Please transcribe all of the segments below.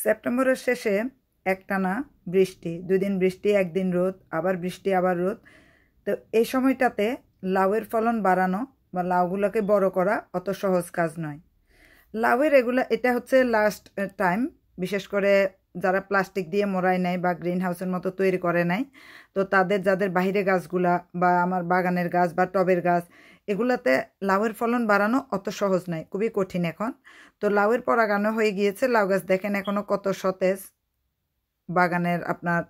সেপ্টেম্বরের শেষে একটানা বৃষ্টি, 2 দিন বৃষ্টি, 1 দিন রোদ, আবার বৃষ্টি আবার রোদ। তো এই সময়টাতে লাউয়ের ফলন বাড়ানো বা লাউগুলোকে বড় করা অত সহজ কাজ নয়। লাউয়ের এটা হচ্ছে লাস্ট টাইম, বিশেষ করে যারা প্লাস্টিক দিয়ে মোড়ায় নেয় বা গ্রিন হাউসের মতো তৈরি করে নেয়, তো যাদের বাইরে গাছগুলা বা আমার বাগানের গাছ বা টবের গাছ, এগুলাতে লাউয়ের ফলন বাড়ানো অত সহজ নয়, খুবই কঠিন এখন। তো লাউয়ের পরাগানো হয়ে গিয়েছে, লাউ গাছ দেখেন এখনও কত সতেজ। বাগানের আপনার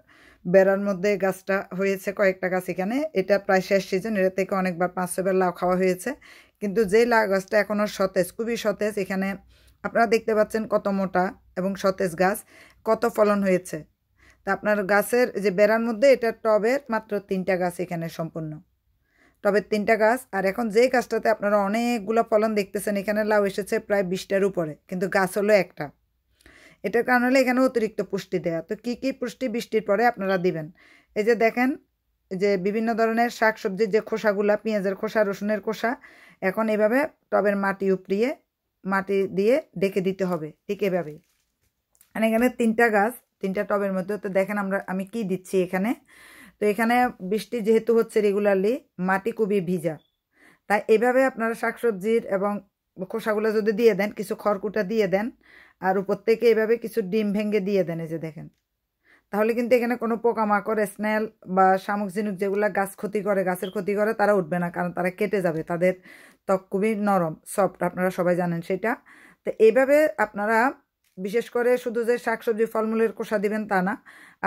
বেড়ার মধ্যে গাছটা হয়েছে কয়েকটা গাছ, এখানে এটা প্রায় শেষ সিজন, এটা থেকে অনেকবার 5-6 বার লাউ খাওয়া হয়েছে, কিন্তু যে লাউ গাছটা এখনও সতেজ, খুবই সতেজ। এখানে আপনারা দেখতে পাচ্ছেন কত মোটা এবং সতেজ গাছ, কত ফলন হয়েছে। তা আপনার গাছের যে বেড়ার মধ্যে এটা টবের মাত্র 3টা গাছ, এখানে সম্পূর্ণ টবের 3টা গাছ। আর এখন যে গাছটাতে আপনারা অনেকগুলো ফলন দেখতেছেন, এখানে লাউ এসেছে প্রায় 20টার উপরে, কিন্তু গাছ হলো একটা। এটার কারণ হলো এখানে অতিরিক্ত পুষ্টি দেয়া। তো কি কি পুষ্টি বৃষ্টির পরে আপনারা দিবেন? এই যে দেখেন, যে বিভিন্ন ধরনের শাক সবজির যে খোসাগুলা, পেঁয়াজের খোসা, রসুনের খোসা, এখন এভাবে টবের মাটি উপড়িয়ে মাটি দিয়ে ডেকে দিতে হবে, ঠিক এভাবে। আর এখানে 3টা গাছ, 3টা টবের মধ্যে। তো দেখেন আমি কি দিচ্ছি এখানে। তো এখানে বৃষ্টি যেহেতু হচ্ছে রেগুলারলি, মাটি খুবই ভিজা, তাই এভাবে আপনারা শাকসবজির এবং খোসাগুলো যদি দিয়ে দেন, কিছু খড়কুটা দিয়ে দেন, আর উপর থেকে এভাবে কিছু ডিম ভেঙে দিয়ে দেন, এই যে দেখেন, তাহলে কিন্তু এখানে কোনো পোকামাকড়, স্নেল বা শামুক ঝিনুক যেগুলো গাছ ক্ষতি করে, গাছের ক্ষতি করে, তারা উঠবে না, কারণ তারা কেটে যাবে। তাদের ত্বক খুবই নরম, সফট, আপনারা সবাই জানেন সেটা। তো এইভাবে আপনারা বিশেষ করে শুধু যে শাকসবজি ফলমূলের খোসা দিবেন তা না,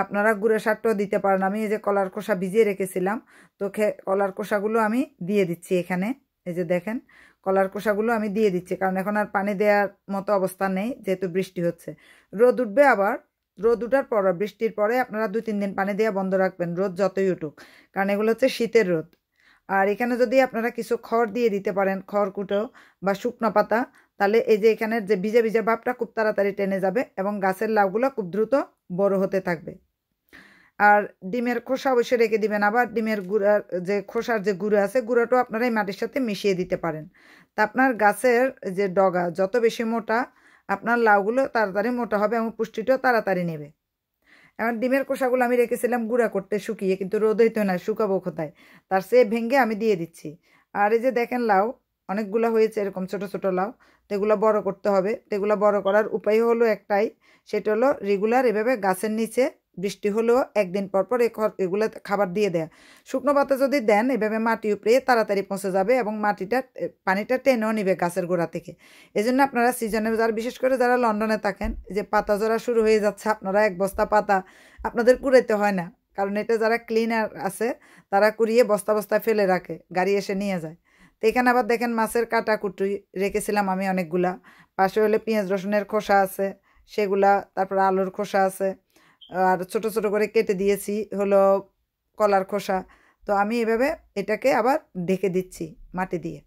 আপনারা গুঁড়ো সারটাও দিতে পারেন। আমি এই যে কলার খোসা ভিজিয়ে রেখেছিলাম, তো কলার খোসাগুলো আমি দিয়ে দিচ্ছি এখানে। এই যে দেখেন, কলার খোসাগুলো আমি দিয়ে দিচ্ছি, কারণ এখন আর পানি দেওয়ার মতো অবস্থা নেই, যেহেতু বৃষ্টি হচ্ছে। রোদ উঠবে, আবার রোদ উঠার পর বৃষ্টির পরে আপনারা 2-3 দিন পানি দেওয়া বন্ধ রাখবেন, রোদ যতই উঠুক, কারণ এগুলো হচ্ছে শীতের রোদ। আর এখানে যদি আপনারা কিছু খড় দিয়ে দিতে পারেন, খড়কুটো বা শুকনো পাতা, তাহলে এই যে এখানের যে ভিজে ভিজে ভাবটা খুব তাড়াতাড়ি টেনে যাবে এবং গাছের লাউগুলো খুব দ্রুত বড় হতে থাকবে। আর ডিমের খোসা অবশ্যই রেখে দিবেন। আবার ডিমের গুঁড়ার যে খোসার যে গুঁড়ো আছে, গুঁড়োটাও আপনারা এই মাটির সাথে মিশিয়ে দিতে পারেন। তা আপনার গাছের যে ডগা যত বেশি মোটা, আপনার লাউগুলো তাড়াতাড়ি মোটা হবে এবং পুষ্টিটাও তাড়াতাড়ি নেবে। এখন ডিমের খোসাগুলো আমি রেখেছিলাম গুঁড়া করতে শুকিয়ে, কিন্তু রোদ হইতো না, শুকাবো কোথায়, তার চেয়ে ভেঙে আমি দিয়ে দিচ্ছি। আর এই যে দেখেন লাউ অনেকগুলো হয়েছে, এরকম ছোট ছোট লাউ, তো এগুলো বড় করতে হবে। তো এগুলো বড় করার উপায় হলো একটাই, সেটা হলো রেগুলার এভাবে গাছের নিচে বৃষ্টি হলেও 1 দিন পর পর এগুলো খাবার দিয়ে দেয়া। শুকনো পাতা যদি দেন, এভাবে মাটি উপড়ে তাড়াতাড়ি পচে যাবে এবং পানিটা টেনেও নিবে গাছের গোড়া থেকে। এই জন্য আপনারা সিজনে, যারা বিশেষ করে যারা লন্ডনে থাকেন, যে পাতা জরা শুরু হয়ে যাচ্ছে, আপনারা 1 বস্তা পাতা আপনাদের কুড়াইতে হয় না, কারণ এটা যারা ক্লিনার আছে তারা কুড়িয়ে বস্তা বস্তায় ফেলে রাখে, গাড়ি এসে নিয়ে যায়। তো এখানে আবার দেখেন মাছের কাটা কুটি রেখেছিলাম আমি অনেকগুলা, পাশে হলে পেঁয়াজ রসুনের খোসা আছে সেগুলা, তারপর আলুর খোসা আছে, আর ছোট ছোট করে কেটে দিয়েছি হলো কলার খোসা। তো আমি এভাবে এটাকে আবার ঢেকে দিচ্ছি মাটি দিয়ে।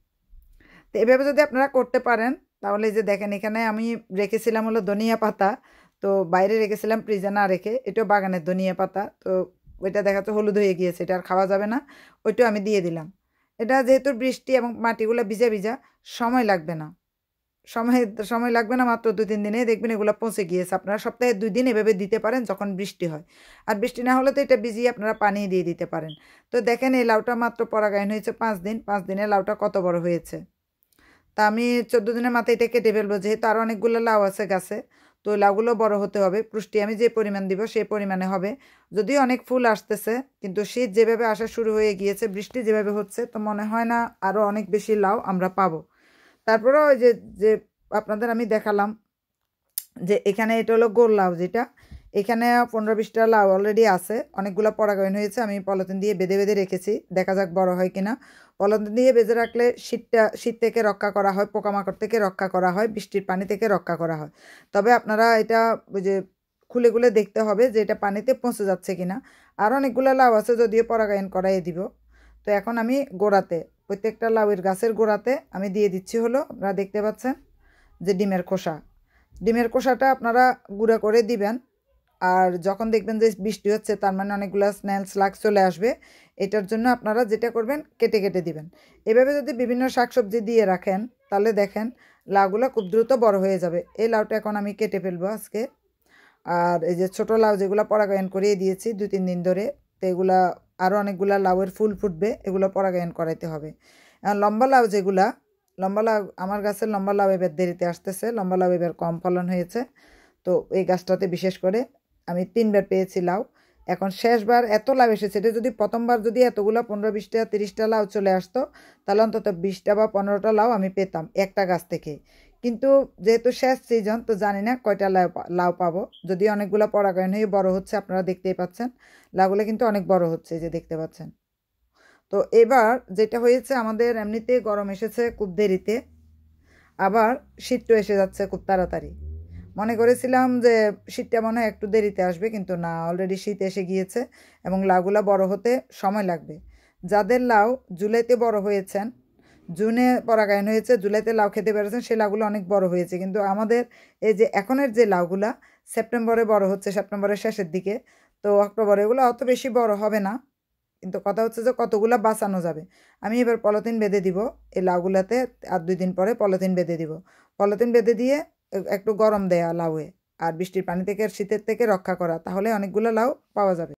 তো এভাবে যদি আপনারা করতে পারেন, তাহলে যে দেখেন এখানে আমি রেখেছিলাম হলো ধনিয়া পাতা, তো বাইরে রেখেছিলাম ফ্রিজে না রেখে, এটাও বাগানের ধনিয়া পাতা, তো ওইটা দেখাচ্ছে হলুদ হয়ে গিয়েছে, এটা আর খাওয়া যাবে না, ওইটাও আমি দিয়ে দিলাম। এটা যেহেতু বৃষ্টি এবং মাটিগুলো ভিজা ভিজা, সময় লাগবে না, সময় সময় লাগবে না, মাত্র 2-3 দিনে দেখবেন এগুলো পৌঁছে গিয়েছে। আপনারা সপ্তাহে 2 দিন এভাবে দিতে পারেন যখন বৃষ্টি হয়। আর বৃষ্টি না হলে তো এটা ভিজিয়ে আপনারা পানি দিয়ে দিতে পারেন। তো দেখেন এই লাউটা মাত্র পরাগায়ন হয়েছে 5 দিন, 5 দিনে লাউটা কত বড় হয়েছে। তা আমি 14 দিনের মাথায় এটা কেটে ফেলবো, যেহেতু আরও অনেকগুলো লাউ আছে গাছে, তো ওই লাউগুলো বড় হতে হবে, পুষ্টি আমি যে পরিমাণ দিব সেই পরিমাণে হবে। যদিও অনেক ফুল আসতেছে, কিন্তু শীত যেভাবে আসা শুরু হয়ে গিয়েছে, বৃষ্টি যেভাবে হচ্ছে, তো মনে হয় না আরও অনেক বেশি লাউ আমরা পাবো। তারপরে ওই যে যে আপনাদের আমি দেখালাম যে এখানে এটা হলো গোল লাউ, যেটা এখানে 15-20টা লাউ অলরেডি আছে, অনেকগুলো পরাগায়ন হয়েছে। আমি পলিথিন দিয়ে বেঁধে বেঁধে রেখেছি, দেখা যাক বড় হয় কিনা। পলিথিন দিয়ে বেঁধে রাখলে শীত থেকে রক্ষা করা হয়, পোকামাকড় থেকে রক্ষা করা হয়, বৃষ্টির পানি থেকে রক্ষা করা হয়। তবে আপনারা এটা ওই যে খুলে খুলে দেখতে হবে যে এটা পানিতে পৌঁছে যাচ্ছে কিনা। আর অনেকগুলো লাউ আছে, যদিও পরাগায়ন করাই দিব। তো এখন আমি গোড়াতে, প্রত্যেকটা লাউয়ের গাছের গোড়াতে আমি দিয়ে দিচ্ছি হলো, আপনারা দেখতে পাচ্ছেন যে ডিমের খোসা। ডিমের খোসাটা আপনারা গুঁড়া করে দিবেন। আর যখন দেখবেন যে বৃষ্টি হচ্ছে, তার মানে অনেকগুলো স্নেল স্লাগ চলে আসবে, এটার জন্য আপনারা যেটা করবেন কেটে কেটে দিবেন। এভাবে যদি বিভিন্ন শাকসবজি দিয়ে রাখেন, তাহলে দেখেন লাউগুলো খুব দ্রুত বড় হয়ে যাবে। এই লাউটা এখন আমি কেটে ফেলবো আজকে। আর এই যে ছোটো লাউ যেগুলো পরাগায়ন করিয়ে দিয়েছি 2-3 দিন ধরে, তো এগুলা আরও অনেকগুলা লাউয়ের ফুল ফুটবে, এগুলো পরাগায়ন করাইতে হবে। আর লম্বা লাউ যেগুলা, লম্বা লাউ আমার গাছের লম্বা লাউ এবার দেরিতে আসতেছে, লম্বা লাউ এবার কম ফলন হয়েছে। তো এই গাছটাতে বিশেষ করে আমি 3বার পেয়েছি লাউ। এখন শেষবার এত লাউ এসেছে, এটা যদি প্রথমবার যদি এতগুলো 15-20টা 30টা লাউ চলে আসতো, তাহলে অন্তত 20টা বা 15টা লাউ আমি পেতাম একটা গাছ থেকে। কিন্তু যেহেতু শেষ সিজন, তো জানি না কয়টা লাউ পাবো। যদি অনেকগুলো পরাগায়ন হয়ে বড় হচ্ছে, আপনারা দেখতেই পাচ্ছেন লাউগুলো কিন্তু অনেক বড় হচ্ছে, যে দেখতে পাচ্ছেন। তো এবার যেটা হয়েছে, আমাদের এমনিতে গরম এসেছে খুব দেরিতে, আবার শীতও এসে যাচ্ছে খুব তাড়াতাড়ি। মনে করেছিলাম যে শীতটা মনে হয় একটু দেরিতে আসবে, কিন্তু না, অলরেডি শীত এসে গিয়েছে এবং লাউগুলা বড় হতে সময় লাগবে। যাদের লাউ জুলাইতে বড় হয়েছেন, জুনে পরাগায়ন হয়েছে, জুলাইতে লাউ খেতে পেরেছেন, সেই লাউগুলো অনেক বড় হয়েছে। কিন্তু আমাদের এই যে এখনের যে লাউগুলা সেপ্টেম্বরে বড় হচ্ছে, সেপ্টেম্বরের শেষের দিকে, তো অক্টোবরে এগুলো অত বেশি বড় হবে না। কিন্তু কথা হচ্ছে যে কতগুলো বাঁচানো যাবে। আমি এবার পলিথিন বেঁধে দিব এই লাউগুলাতে, আর 2 দিন পরে পলিথিন বেঁধে দিব। পলিথিন বেঁধে দিয়ে একটু গরম দেয়া লাউয়ে, আর বৃষ্টির পানি থেকে শীতের থেকে রক্ষা করা, তাহলে অনেকগুলো লাউ পাওয়া যাবে।